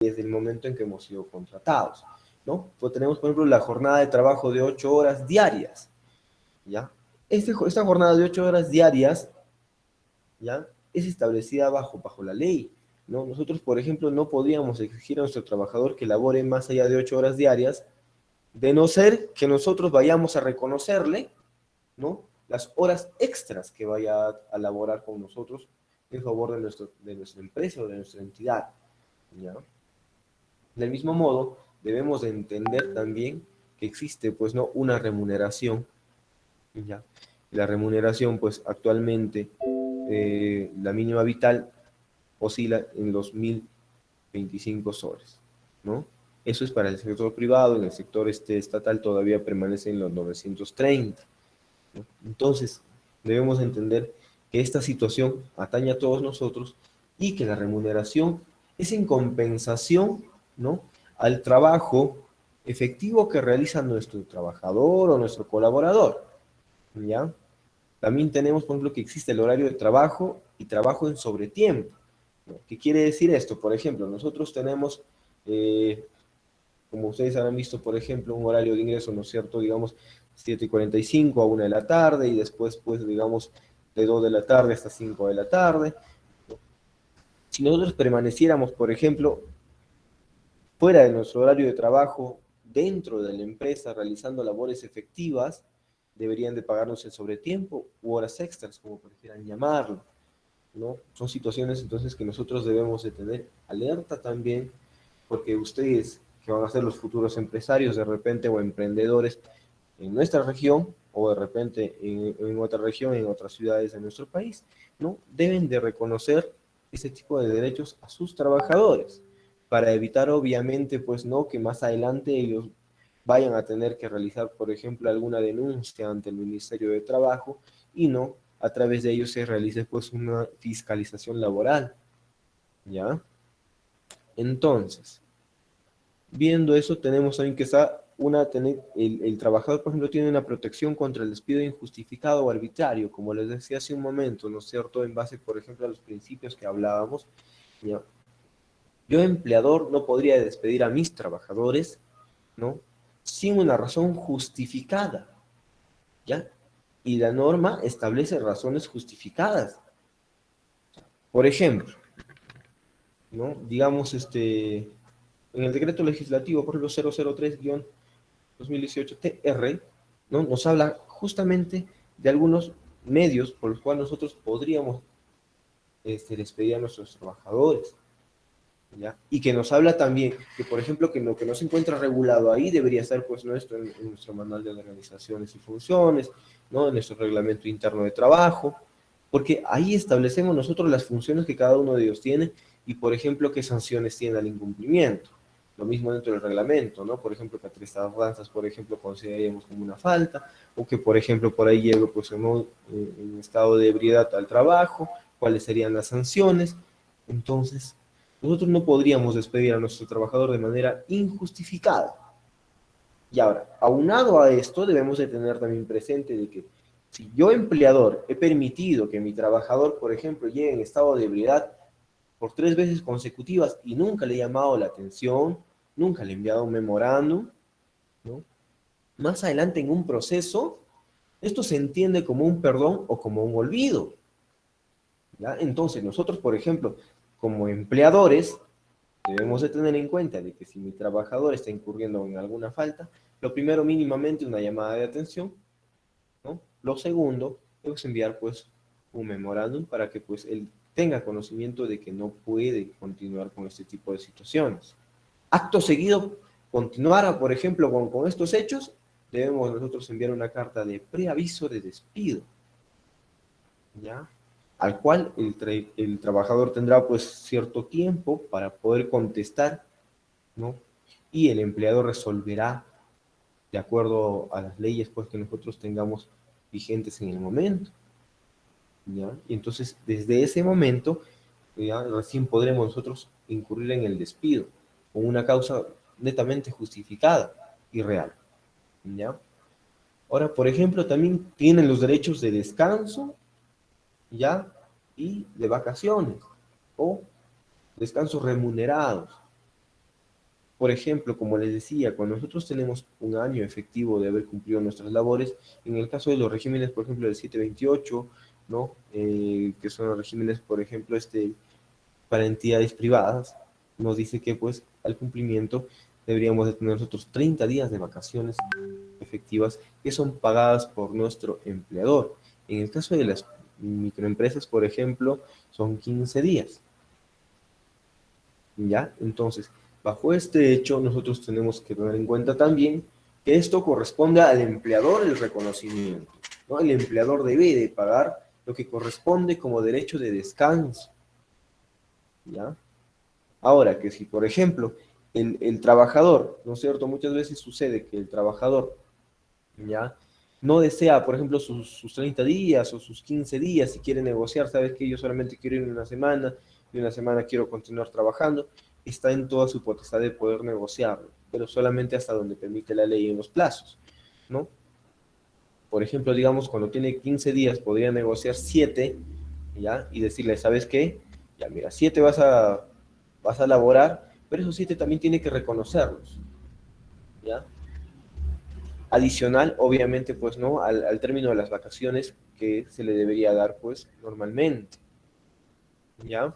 desde el momento en que hemos sido contratados, ¿no? Pues tenemos, por ejemplo, la jornada de trabajo de 8 horas diarias, ¿ya? Esta jornada de 8 horas diarias, ¿ya? Es establecida bajo la ley, ¿no? Nosotros, por ejemplo, no podríamos exigir a nuestro trabajador que labore más allá de 8 horas diarias, de no ser que nosotros vayamos a reconocerle, ¿no? Las horas extras que vaya a laborar con nosotros en favor de nuestra empresa o de nuestra entidad, ¿ya? Del mismo modo, debemos de entender también que existe, pues, ¿no? Una remuneración, ¿ya? La remuneración, pues, actualmente, la mínima vital oscila en los 1.025 soles, ¿no? Eso es para el sector privado, en el sector estatal todavía permanece en los 930, ¿no? Entonces, debemos entender que esta situación atañe a todos nosotros y que la remuneración es en compensación, ¿no?, al trabajo efectivo que realiza nuestro trabajador o nuestro colaborador, ¿ya? También tenemos, por ejemplo, que existe el horario de trabajo y trabajo en sobretiempo, ¿no? ¿Qué quiere decir esto? Por ejemplo, nosotros tenemos, como ustedes habrán visto, por ejemplo, un horario de ingreso, ¿no es cierto?, digamos, 7:45 a 1 de la tarde y después, pues, digamos, de 2 de la tarde hasta 5 de la tarde. Si nosotros permaneciéramos, por ejemplo, fuera de nuestro horario de trabajo, dentro de la empresa, realizando labores efectivas, deberían de pagarnos el sobretiempo u horas extras, como prefieran llamarlo, ¿no? Son situaciones entonces que nosotros debemos de tener alerta también, porque ustedes, que van a ser los futuros empresarios de repente o emprendedores en nuestra región o de repente en otra región, en otras ciudades de nuestro país, ¿no? Deben de reconocer ese tipo de derechos a sus trabajadores para evitar obviamente pues no que más adelante ellos vayan a tener que realizar, por ejemplo, alguna denuncia ante el Ministerio de Trabajo y no a través de ellos se realice pues una fiscalización laboral, ¿ya? Entonces, viendo eso, tenemos también que está el trabajador, por ejemplo, tiene una protección contra el despido injustificado o arbitrario, como les decía hace un momento, ¿no es cierto? En base, por ejemplo, a los principios que hablábamos, ¿ya? Yo, empleador, no podría despedir a mis trabajadores, ¿no?, sin una razón justificada, ¿ya? Y la norma establece razones justificadas. Por ejemplo, ¿no? Digamos, en el decreto legislativo, por ejemplo, 003-2018-TR, ¿no?, nos habla justamente de algunos medios por los cuales nosotros podríamos despedir a nuestros trabajadores, ¿ya? Y que nos habla también que, por ejemplo, que lo que no se encuentra regulado ahí debería estar pues en nuestro manual de organizaciones y funciones, ¿no?, en nuestro reglamento interno de trabajo, porque ahí establecemos nosotros las funciones que cada uno de ellos tiene y, por ejemplo, qué sanciones tiene al incumplimiento. Lo mismo dentro del reglamento, ¿no? Por ejemplo, que a tres danzas, por ejemplo, consideremos como una falta, o que, por ejemplo, por ahí llegue pues, en estado de ebriedad al trabajo, cuáles serían las sanciones. Entonces, nosotros no podríamos despedir a nuestro trabajador de manera injustificada. Y ahora, aunado a esto, debemos de tener también presente de que si yo, empleador, he permitido que mi trabajador, por ejemplo, llegue en estado de ebriedad por 3 veces consecutivas y nunca le he llamado la atención, nunca le he enviado un memorándum, ¿no?, más adelante en un proceso, esto se entiende como un perdón o como un olvido, ¿ya? Entonces, nosotros, por ejemplo, como empleadores, debemos de tener en cuenta de que si mi trabajador está incurriendo en alguna falta, lo primero, mínimamente, una llamada de atención, ¿no? Lo segundo, es enviar, pues, un memorándum para que, pues, él tenga conocimiento de que no puede continuar con este tipo de situaciones. Acto seguido, continuara, por ejemplo, con estos hechos, debemos nosotros enviar una carta de preaviso de despido, ¿ya? Al cual el trabajador tendrá pues cierto tiempo para poder contestar, ¿no? Y el empleador resolverá de acuerdo a las leyes pues que nosotros tengamos vigentes en el momento, ¿ya? Y entonces desde ese momento ya recién podremos nosotros incurrir en el despido con una causa netamente justificada y real, ¿ya? Ahora, por ejemplo, también tienen los derechos de descanso, ¿ya? Y de vacaciones o descansos remunerados. por ejemplo, como les decía, cuando nosotros tenemos un año efectivo de haber cumplido nuestras labores, en el caso de los regímenes, por ejemplo, del 728, ¿no? Que son los regímenes, por ejemplo, para entidades privadas, nos dice que pues al cumplimiento deberíamos de tener nosotros 30 días de vacaciones efectivas que son pagadas por nuestro empleador. En el caso de las microempresas, por ejemplo, son 15 días. ¿Ya? Entonces, bajo este hecho, nosotros tenemos que tener en cuenta también que esto corresponde al empleador el reconocimiento, ¿no? El empleador debe de pagar lo que corresponde como derecho de descanso, ¿ya? Ahora, que si, por ejemplo, el trabajador, ¿no es cierto? Muchas veces sucede que el trabajador, ¿ya? No desea, por ejemplo, sus 30 días o sus 15 días, si quiere negociar, sabes que yo solamente quiero ir una semana, y una semana quiero continuar trabajando, está en toda su potestad de poder negociarlo, pero solamente hasta donde permite la ley en los plazos, ¿no? Por ejemplo, digamos, cuando tiene 15 días, podría negociar 7, ¿ya? Y decirle, ¿sabes qué? Ya, mira, 7 vas a elaborar, pero esos 7 también tiene que reconocerlos, ¿ya? Adicional, obviamente, pues, ¿no? Al término de las vacaciones que se le debería dar, pues, normalmente, ¿ya?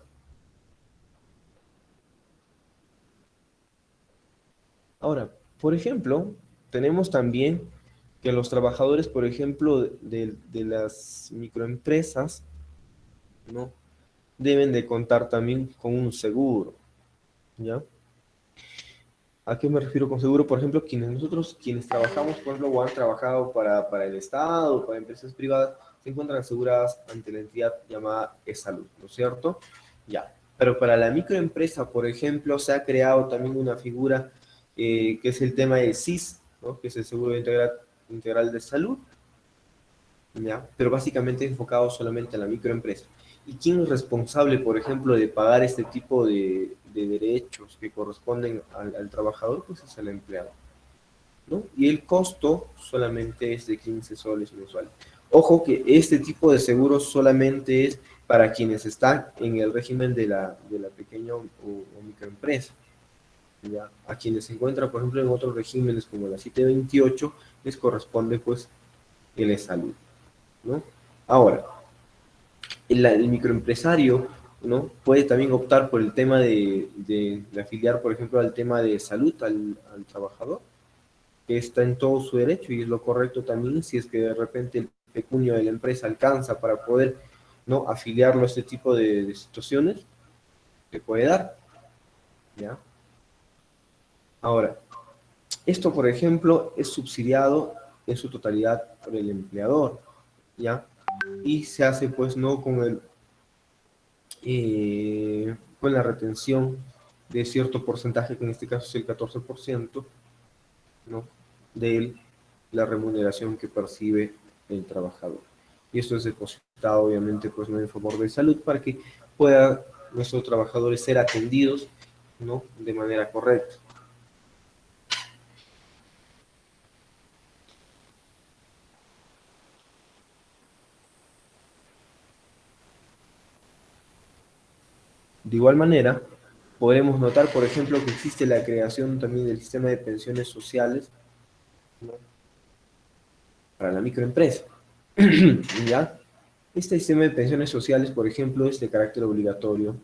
Ahora, por ejemplo, tenemos también que los trabajadores, por ejemplo, de las microempresas, ¿no? Deben de contar también con un seguro, ¿ya? ¿A qué me refiero con seguro? Por ejemplo, quienes trabajamos, por ejemplo, o han trabajado para el Estado, para empresas privadas, se encuentran aseguradas ante la entidad llamada e-salud, ¿no es cierto? Ya. Pero para la microempresa, por ejemplo, se ha creado también una figura que es el tema de SIS, ¿no? Que es el Seguro Integral de Salud, ¿ya? Pero básicamente enfocado solamente a la microempresa. ¿Y quién es responsable, por ejemplo, de pagar este tipo de derechos que corresponden al trabajador? Pues es el empleado, ¿no? Y el costo solamente es de 15 soles mensuales. Ojo que este tipo de seguros solamente es para quienes están en el régimen de la pequeña o microempresa. ¿Ya? A quienes se encuentran, por ejemplo, en otros regímenes como la 728, les corresponde pues el salud, ¿no? Ahora, el microempresario, ¿no? Puede también optar por el tema de afiliar, por ejemplo, al tema de salud al trabajador, que está en todo su derecho y es lo correcto también si es que de repente el pecunio de la empresa alcanza para poder, ¿no? Afiliarlo a este tipo de situaciones, se puede dar, ¿ya? Ahora, esto, por ejemplo, es subsidiado en su totalidad por el empleador, ¿ya? Y se hace, pues, no con la retención de cierto porcentaje, que en este caso es el 14%, ¿no? De la remuneración que percibe el trabajador. Y esto es depositado, obviamente, pues, ¿no? En favor de salud para que puedan nuestros trabajadores ser atendidos, ¿no? De manera correcta. De igual manera, podremos notar, por ejemplo, que existe la creación también del sistema de pensiones sociales, ¿no? Para la microempresa. ¿Ya? Este sistema de pensiones sociales, por ejemplo, es de carácter obligatorio.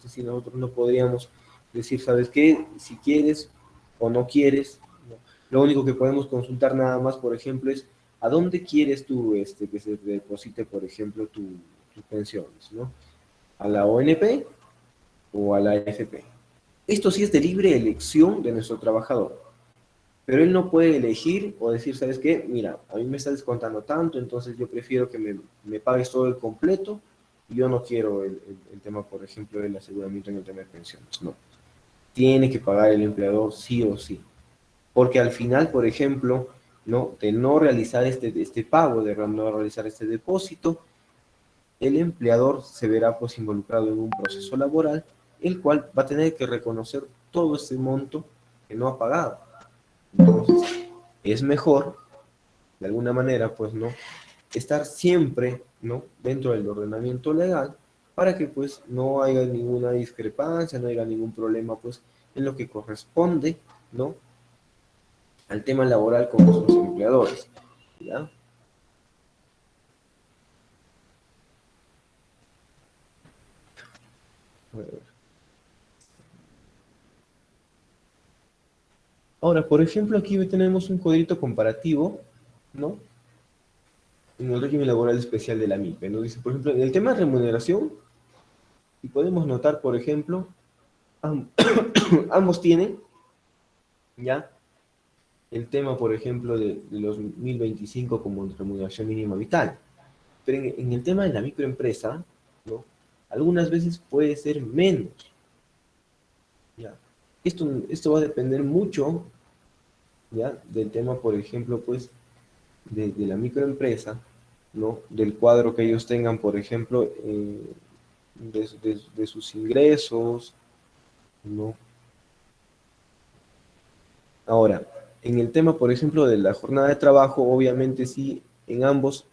Si nosotros no podríamos decir, ¿sabes qué? Si quieres o no quieres, ¿no? Lo único que podemos consultar nada más, por ejemplo, es a dónde quieres tú que se te deposite, por ejemplo, tus pensiones, ¿no? ¿A la ONP o a la AFP? Esto sí es de libre elección de nuestro trabajador, pero él no puede elegir o decir, ¿sabes qué? Mira, a mí me está descontando tanto, entonces yo prefiero que me pagues todo el completo y yo no quiero el tema, por ejemplo, del aseguramiento en el tema de pensiones. No, tiene que pagar el empleador sí o sí, porque al final, por ejemplo, ¿no? De no realizar este pago, de no realizar este depósito, el empleador se verá pues involucrado en un proceso laboral, el cual va a tener que reconocer todo ese monto que no ha pagado. Entonces, es mejor, de alguna manera, pues, ¿no? Estar siempre, ¿no? Dentro del ordenamiento legal para que, pues, no haya ninguna discrepancia, no haya ningún problema, pues, en lo que corresponde, ¿no?, al tema laboral con nuestros empleadores, ¿ya? Ahora, por ejemplo, aquí tenemos un cuadrito comparativo, ¿no?, en el régimen laboral especial de la MIPE. Nos dice, por ejemplo, en el tema de remuneración, y podemos notar, por ejemplo, ambos tienen, ¿ya?, el tema, por ejemplo, de los 1025 como remuneración mínima vital. Pero en el tema de la microempresa, ¿no?, algunas veces puede ser menos, ¿ya? Esto va a depender mucho, ¿ya?, del tema, por ejemplo, pues, de la microempresa, ¿no?, del cuadro que ellos tengan, por ejemplo, de sus ingresos, ¿no? Ahora, en el tema, por ejemplo, de la jornada de trabajo, obviamente sí, en ambos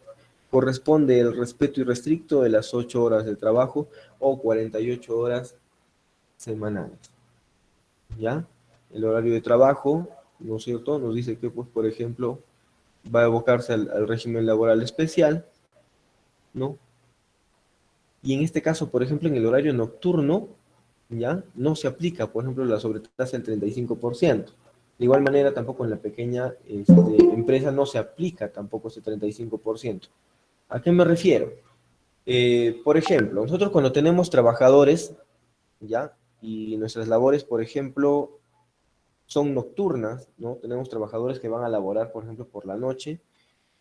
corresponde el respeto irrestricto de las 8 horas de trabajo o 48 horas semanales, ¿ya? El horario de trabajo, ¿no es cierto?, nos dice que, pues, por ejemplo, va a evocarse al régimen laboral especial, ¿no? Y en este caso, por ejemplo, en el horario nocturno, ¿ya?, no se aplica, por ejemplo, la sobretasa del 35%. De igual manera, tampoco en la pequeña empresa no se aplica tampoco ese 35%. ¿A qué me refiero? Por ejemplo, nosotros cuando tenemos trabajadores, ¿ya?, y nuestras labores, por ejemplo, son nocturnas, ¿no? Tenemos trabajadores que van a laborar, por ejemplo, por la noche.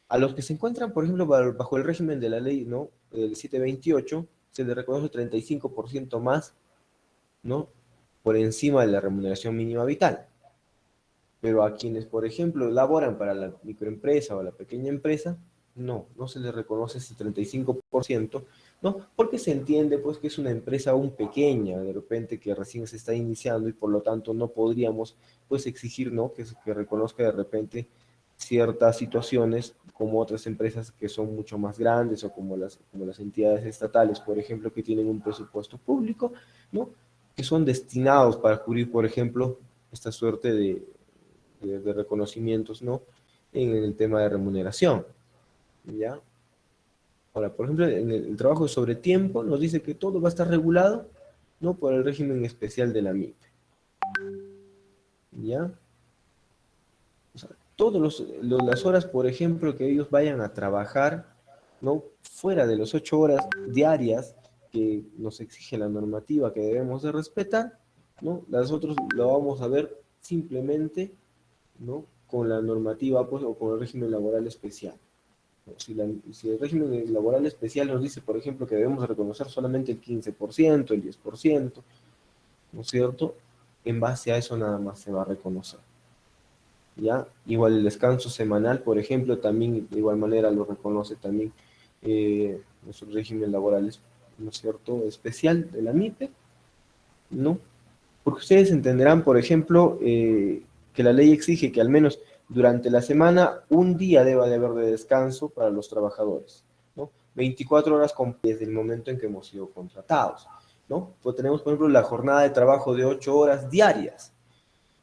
A los que se encuentran, por ejemplo, bajo el régimen de la ley, ¿no?, el 728, se les reconoce 35% más, ¿no?, por encima de la remuneración mínima vital. Pero a quienes, por ejemplo, laboran para la microempresa o la pequeña empresa, no se les reconoce ese 35%, ¿no? Porque se entiende, pues, que es una empresa aún pequeña, de repente, que recién se está iniciando y por lo tanto no podríamos, pues, exigir, ¿no?, que reconozca de repente ciertas situaciones como otras empresas que son mucho más grandes o como las entidades estatales, por ejemplo, que tienen un presupuesto público, ¿no?, que son destinados para cubrir, por ejemplo, esta suerte de reconocimientos, ¿no?, en el tema de remuneración, ¿ya? Ahora, por ejemplo, en el trabajo sobre tiempo nos dice que todo va a estar regulado, ¿no?, por el régimen especial de la MIPE, ¿ya? O sea, las horas, por ejemplo, que ellos vayan a trabajar, ¿no?, fuera de las 8 horas diarias que nos exige la normativa que debemos de respetar, ¿no?, las otras lo vamos a ver simplemente, ¿no?, con la normativa, pues, o con el régimen laboral especial. Si el régimen laboral especial nos dice, por ejemplo, que debemos reconocer solamente el 15%, el 10%, ¿no es cierto?, en base a eso nada más se va a reconocer, ¿ya? Igual el descanso semanal, por ejemplo, también de igual manera lo reconoce también nuestro régimen laboral, ¿no es cierto?, especial de la MIPE, ¿no? Porque ustedes entenderán, por ejemplo, que la ley exige que al menos durante la semana un día deba de haber de descanso para los trabajadores, ¿no? 24 horas desde el momento en que hemos sido contratados, ¿no? Pues tenemos, por ejemplo, la jornada de trabajo de 8 horas diarias,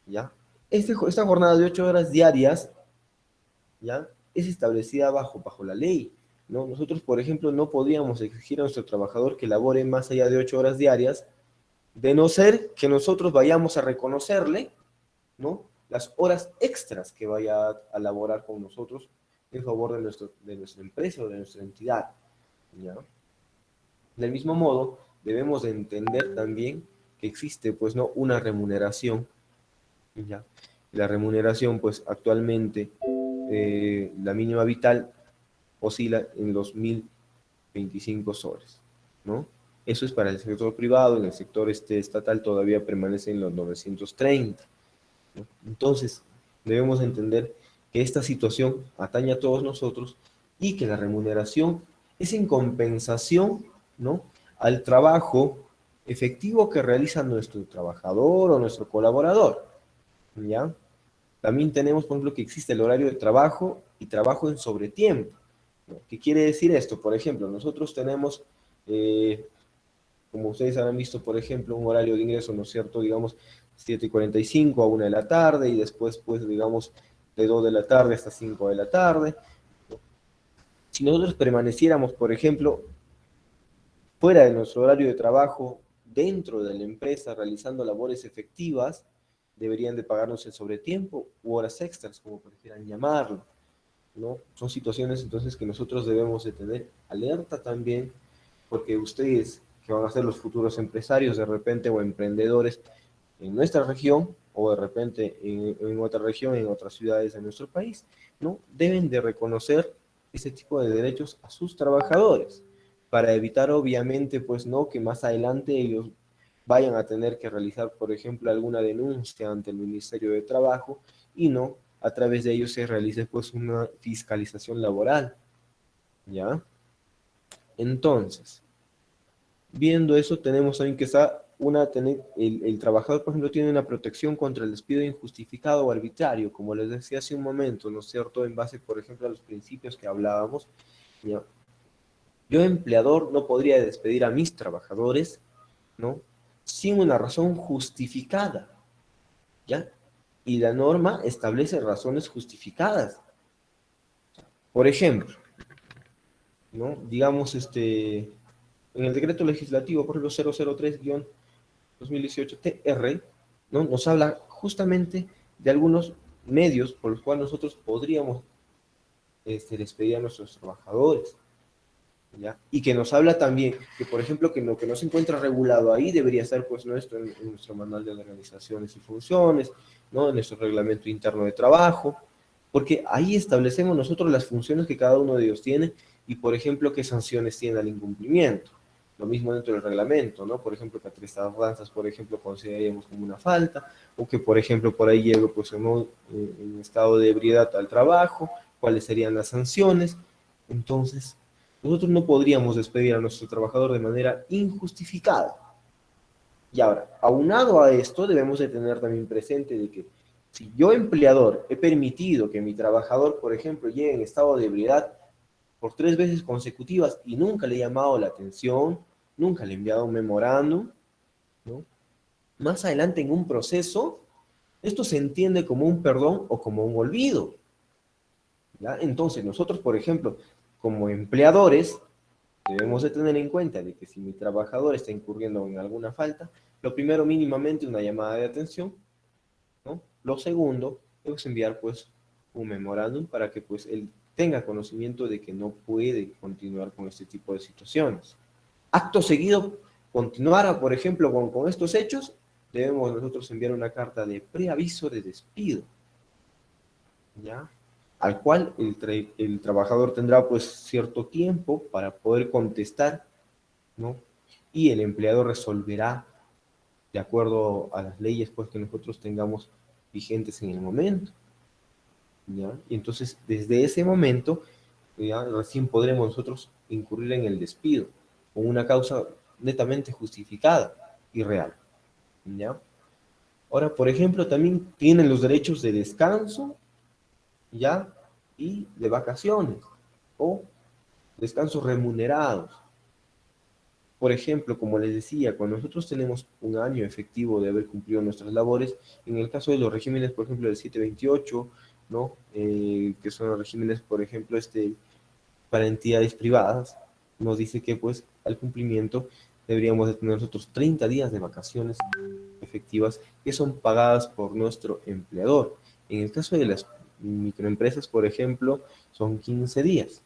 ¿ya? Esta jornada de 8 horas diarias, ¿ya?, es establecida bajo la ley, ¿no? Nosotros, por ejemplo, no podríamos exigir a nuestro trabajador que labore más allá de 8 horas diarias, de no ser que nosotros vayamos a reconocerle, ¿no?, las horas extras que vaya a laborar con nosotros en favor de nuestra empresa o de nuestra entidad, ¿ya? Del mismo modo, debemos de entender también que existe, pues, ¿no?, una remuneración, ¿ya? La remuneración, pues, actualmente, la mínima vital oscila en los 1025 soles, ¿no? Eso es para el sector privado, en el sector estatal todavía permanece en los 930, ¿no? Entonces, debemos entender que esta situación atañe a todos nosotros y que la remuneración es en compensación, ¿no?, al trabajo efectivo que realiza nuestro trabajador o nuestro colaborador, ¿ya? También tenemos, por ejemplo, que existe el horario de trabajo y trabajo en sobretiempo, ¿no? ¿Qué quiere decir esto? Por ejemplo, nosotros tenemos, como ustedes habrán visto, por ejemplo, un horario de ingreso, ¿no es cierto?, digamos, 7:45 a 1 de la tarde y después, pues, digamos, de 2 de la tarde hasta 5 de la tarde. Si nosotros permaneciéramos, por ejemplo, fuera de nuestro horario de trabajo, dentro de la empresa, realizando labores efectivas, deberían de pagarnos el sobretiempo u horas extras, como prefieran llamarlo, ¿no? Son situaciones entonces que nosotros debemos de tener alerta también, porque ustedes, que van a ser los futuros empresarios de repente o emprendedores en nuestra región o de repente en otra región, en otras ciudades de nuestro país, ¿no? Deben de reconocer ese tipo de derechos a sus trabajadores para evitar obviamente pues no que más adelante ellos vayan a tener que realizar por ejemplo alguna denuncia ante el Ministerio de Trabajo y no a través de ellos se realice pues una fiscalización laboral, ¿ya? Entonces, viendo eso, tenemos también que está el trabajador, por ejemplo, tiene una protección contra el despido injustificado o arbitrario, como les decía hace un momento, ¿no es cierto? En base, por ejemplo, a los principios que hablábamos, ¿ya? Yo, empleador, no podría despedir a mis trabajadores, ¿no? Sin una razón justificada, ¿ya? Y la norma establece razones justificadas. Por ejemplo, ¿no? Digamos, en el decreto legislativo, por ejemplo, 003-2018-TR, ¿no? Nos habla justamente de algunos medios por los cuales nosotros podríamos despedir a nuestros trabajadores, ¿ya? Y que nos habla también que, por ejemplo, que lo que no se encuentra regulado ahí debería estar pues en nuestro manual de organizaciones y funciones, ¿no? En nuestro reglamento interno de trabajo, porque ahí establecemos nosotros las funciones que cada uno de ellos tiene y, por ejemplo, qué sanciones tiene al incumplimiento. Lo mismo dentro del reglamento, ¿no? Por ejemplo, que a tres danzas, por ejemplo, consideraríamos como una falta, o que, por ejemplo, por ahí llegue pues, en estado de ebriedad al trabajo, cuáles serían las sanciones. Entonces, nosotros no podríamos despedir a nuestro trabajador de manera injustificada. Y ahora, aunado a esto, debemos de tener también presente de que si yo, empleador, he permitido que mi trabajador, por ejemplo, llegue en estado de ebriedad por 3 veces consecutivas y nunca le he llamado la atención, nunca le he enviado un memorándum, ¿no? Más adelante en un proceso, esto se entiende como un perdón o como un olvido, ¿ya? Entonces, nosotros, por ejemplo, como empleadores, debemos de tener en cuenta de que si mi trabajador está incurriendo en alguna falta, lo primero mínimamente una llamada de atención, ¿no? Lo segundo es enviar pues un memorándum para que pues él tenga conocimiento de que no puede continuar con este tipo de situaciones. Acto seguido, continuara por ejemplo con estos hechos, debemos nosotros enviar una carta de preaviso de despido, ¿ya? Al cual el trabajador tendrá pues cierto tiempo para poder contestar, ¿no? Y el empleador resolverá de acuerdo a las leyes pues, que nosotros tengamos vigentes en el momento, ¿ya? Y entonces, desde ese momento, ya, recién podremos nosotros incurrir en el despido, con una causa netamente justificada y real, ¿ya? Ahora, por ejemplo, también tienen los derechos de descanso, ¿ya? Y de vacaciones, o descansos remunerados. Por ejemplo, como les decía, cuando nosotros tenemos un año efectivo de haber cumplido nuestras labores, en el caso de los regímenes, por ejemplo, del 728, ¿no? Que son los regímenes, por ejemplo, para entidades privadas, nos dice que pues al cumplimiento deberíamos de tener nosotros 30 días de vacaciones efectivas que son pagadas por nuestro empleador. En el caso de las microempresas, por ejemplo, son 15 días.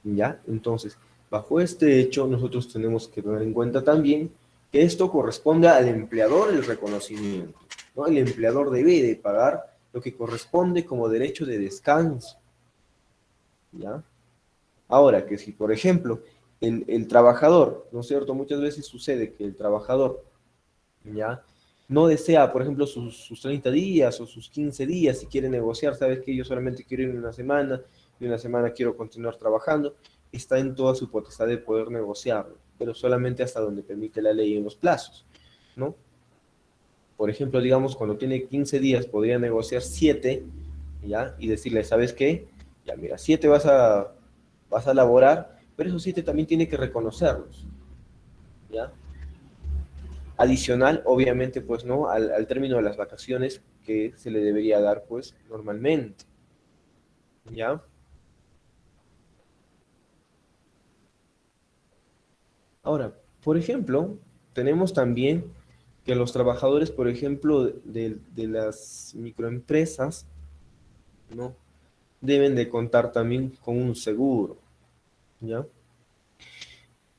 ¿Ya? Entonces, bajo este hecho, nosotros tenemos que tener en cuenta también que esto corresponde al empleador el reconocimiento, ¿no? El empleador debe de pagar lo que corresponde como derecho de descanso, ¿ya? Ahora, que si, por ejemplo, el trabajador, ¿no es cierto? Muchas veces sucede que el trabajador, ¿ya? No desea, por ejemplo, sus 30 días o sus 15 días, si quiere negociar, sabes que yo solamente quiero ir una semana, y una semana quiero continuar trabajando, está en toda su potestad de poder negociarlo, pero solamente hasta donde permite la ley en los plazos, ¿no? Por ejemplo, digamos, cuando tiene 15 días, podría negociar 7, ¿ya? Y decirle, ¿sabes qué? Ya, mira, 7 vas a laborar, pero esos 7 también tiene que reconocerlos, ¿ya? adicional, obviamente, pues, ¿no? Al término de las vacaciones que se le debería dar, pues, normalmente, ¿ya? Ahora, por ejemplo, tenemos también que los trabajadores, por ejemplo, de las microempresas, ¿no? Deben de contar también con un seguro, ¿ya?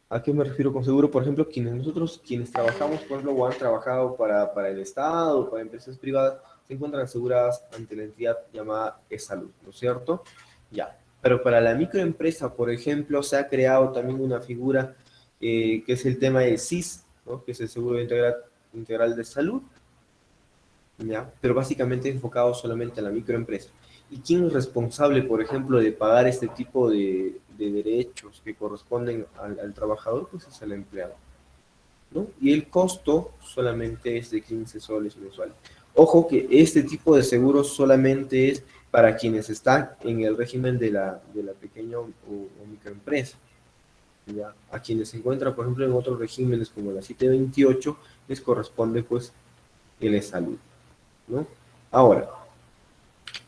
¿A qué me refiero con seguro? Por ejemplo, quienes trabajamos, por ejemplo, o han trabajado para el Estado, para empresas privadas, se encuentran aseguradas ante la entidad llamada e-salud, ¿no es cierto? Ya. Pero para la microempresa, por ejemplo, se ha creado también una figura que es el tema del SIS, ¿no? Que es el Seguro Integral de Salud, ¿ya? Pero básicamente enfocado solamente a la microempresa. ¿Y quién es responsable, por ejemplo, de pagar este tipo de derechos que corresponden al trabajador? Pues es el empleado, ¿no? Y el costo solamente es de 15 soles mensuales. Ojo que este tipo de seguros solamente es para quienes están en el régimen de la pequeña o microempresa. ¿Ya? A quienes se encuentran, por ejemplo, en otros regímenes como la 728, les corresponde pues el salud, ¿no? Ahora,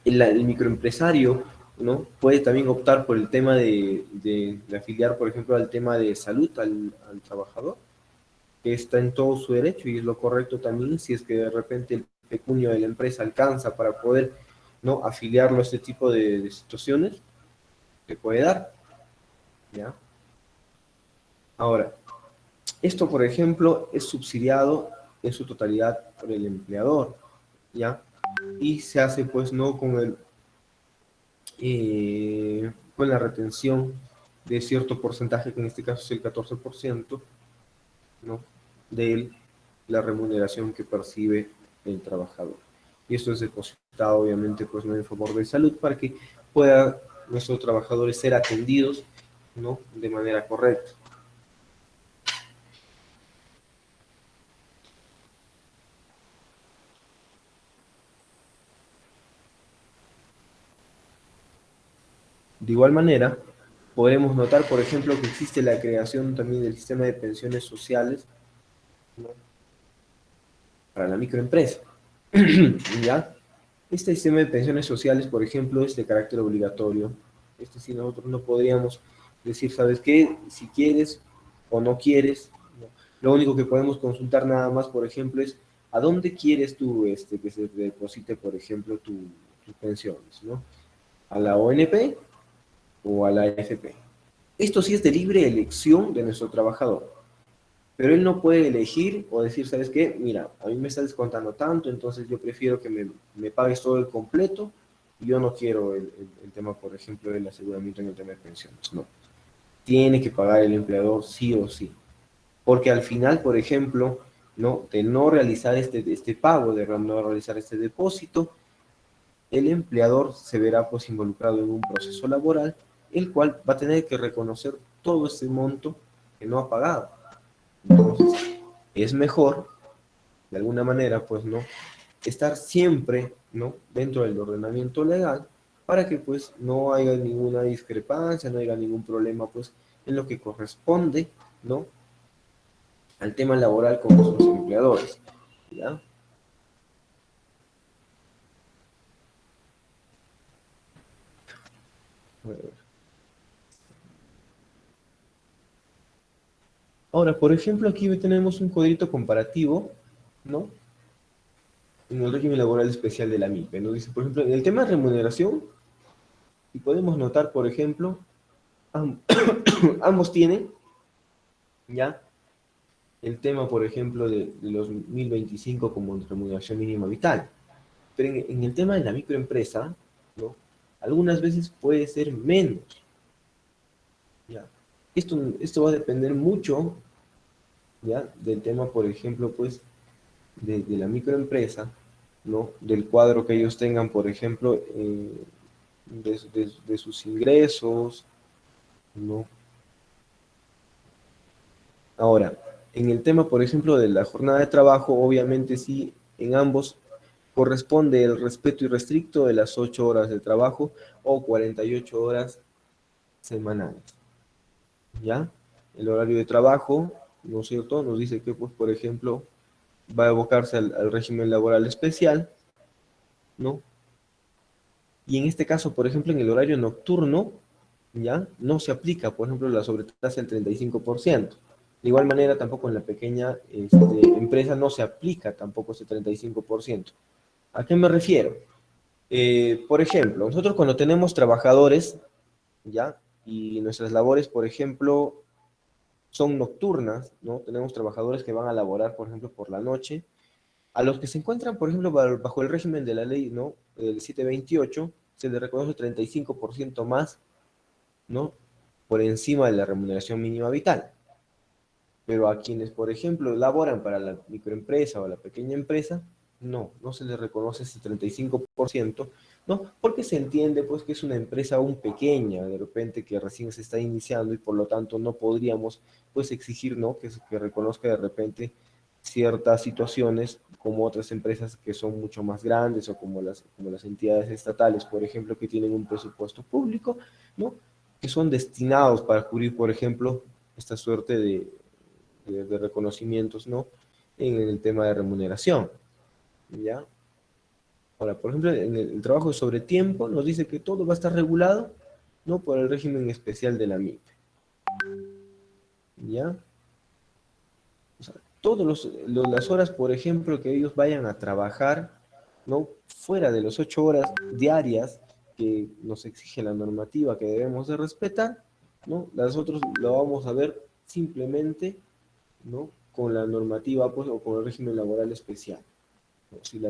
el microempresario, ¿no? Puede también optar por el tema de afiliar, por ejemplo, al tema de salud al trabajador, que está en todo su derecho y es lo correcto también si es que de repente el pecunio de la empresa alcanza para poder, ¿no? Afiliarlo a este tipo de situaciones, que puede dar, ¿ya? Ahora, esto, por ejemplo, es subsidiado en su totalidad por el empleador, ¿ya? Y se hace, pues, no con la retención de cierto porcentaje, que en este caso es el 14%, ¿no? De la remuneración que percibe el trabajador. Y esto es depositado, obviamente, pues, ¿no? En favor de salud para que puedan nuestros trabajadores ser atendidos, ¿no? De manera correcta. De igual manera, podemos notar, por ejemplo, que existe la creación también del sistema de pensiones sociales, ¿no? Para la microempresa. ¿Ya? Este sistema de pensiones sociales, por ejemplo, es de carácter obligatorio. Este sí, nosotros no podríamos decir, ¿sabes qué? Si quieres o no quieres, ¿no? Lo único que podemos consultar nada más, por ejemplo, es a dónde quieres tú que se te deposite, por ejemplo, tus pensiones, ¿no? ¿A la ONP o a la AFP? Esto sí es de libre elección de nuestro trabajador, pero él no puede elegir o decir, ¿sabes qué? Mira, a mí me está descontando tanto, entonces yo prefiero que me pagues todo el completo y yo no quiero el tema, por ejemplo, del aseguramiento en el tema de pensiones. No, tiene que pagar el empleador sí o sí, porque al final, por ejemplo, ¿no? De no realizar este pago, de no realizar este depósito, el empleador se verá pues involucrado en un proceso laboral, el cual va a tener que reconocer todo ese monto que no ha pagado. Entonces, es mejor, de alguna manera, pues, ¿no? Estar siempre, ¿no? Dentro del ordenamiento legal para que, pues, no haya ninguna discrepancia, no haya ningún problema, pues, en lo que corresponde, ¿no? Al tema laboral con sus empleadores, ¿ya? Ahora, por ejemplo, aquí tenemos un cuadrito comparativo, ¿no? En el régimen laboral especial de la MIPE, ¿no? Dice, por ejemplo, en el tema de remuneración, y podemos notar, por ejemplo, ambos tienen, ¿ya? El tema, por ejemplo, de los 1025 como remuneración mínima vital. Pero en el tema de la microempresa, ¿no? Algunas veces puede ser menos, ¿ya? Esto va a depender mucho, ¿ya? Del tema, por ejemplo, pues, de la microempresa, ¿no? Del cuadro que ellos tengan, por ejemplo, de sus ingresos, ¿no? Ahora, en el tema, por ejemplo, de la jornada de trabajo, obviamente sí, en ambos corresponde el respeto irrestricto de las 8 horas de trabajo o 48 horas semanales, ¿ya? El horario de trabajo, ¿no es cierto? Nos dice que, pues, por ejemplo, va a abocarse al régimen laboral especial, ¿no? Y en este caso, por ejemplo, en el horario nocturno, ¿ya? No se aplica, por ejemplo, la sobretasa del 35%. De igual manera, tampoco en la pequeña empresa no se aplica tampoco ese 35%. ¿A qué me refiero? Por ejemplo, nosotros cuando tenemos trabajadores, ¿ya? Y nuestras labores, por ejemplo, son nocturnas, ¿no? Tenemos trabajadores que van a laborar, por ejemplo, por la noche. A los que se encuentran, por ejemplo, bajo el régimen de la ley, ¿no? El 728, se les reconoce 35% más, ¿no? Por encima de la remuneración mínima vital. Pero a quienes, por ejemplo, laboran para la microempresa o la pequeña empresa, no se les reconoce ese 35%, ¿no? Porque se entiende, pues, que es una empresa aún pequeña, de repente, que recién se está iniciando y por lo tanto no podríamos, pues, exigir, ¿no? Que reconozca de repente ciertas situaciones como otras empresas que son mucho más grandes o como las entidades estatales, por ejemplo, que tienen un presupuesto público, ¿no? Que son destinados para cubrir, por ejemplo, esta suerte de reconocimientos, ¿no? En el tema de remuneración, ¿ya? Ahora, por ejemplo, en el trabajo sobre tiempo nos dice que todo va a estar regulado, ¿no? Por el régimen especial de la MIPE, ¿ya? O sea, las horas, por ejemplo, que ellos vayan a trabajar, ¿no? Fuera de las 8 horas diarias que nos exige la normativa que debemos de respetar, ¿no? Las otras lo vamos a ver simplemente, ¿no? Con la normativa, pues, o con el régimen laboral especial. Si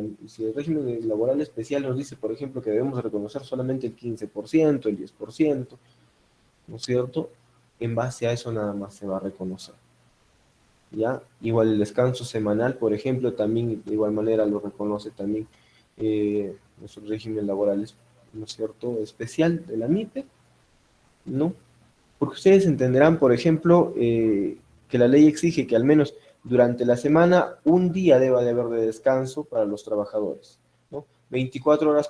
el régimen laboral especial nos dice, por ejemplo, que debemos reconocer solamente el 15%, el 10%, ¿no es cierto? En base a eso nada más se va a reconocer, ¿ya? Igual el descanso semanal, por ejemplo, también de igual manera lo reconoce también nuestro régimen laboral, ¿no es cierto?, especial de la MIPE, ¿no? Porque ustedes entenderán, por ejemplo, que la ley exige que al menos durante la semana un día deba de haber de descanso para los trabajadores, ¿no? 24 horas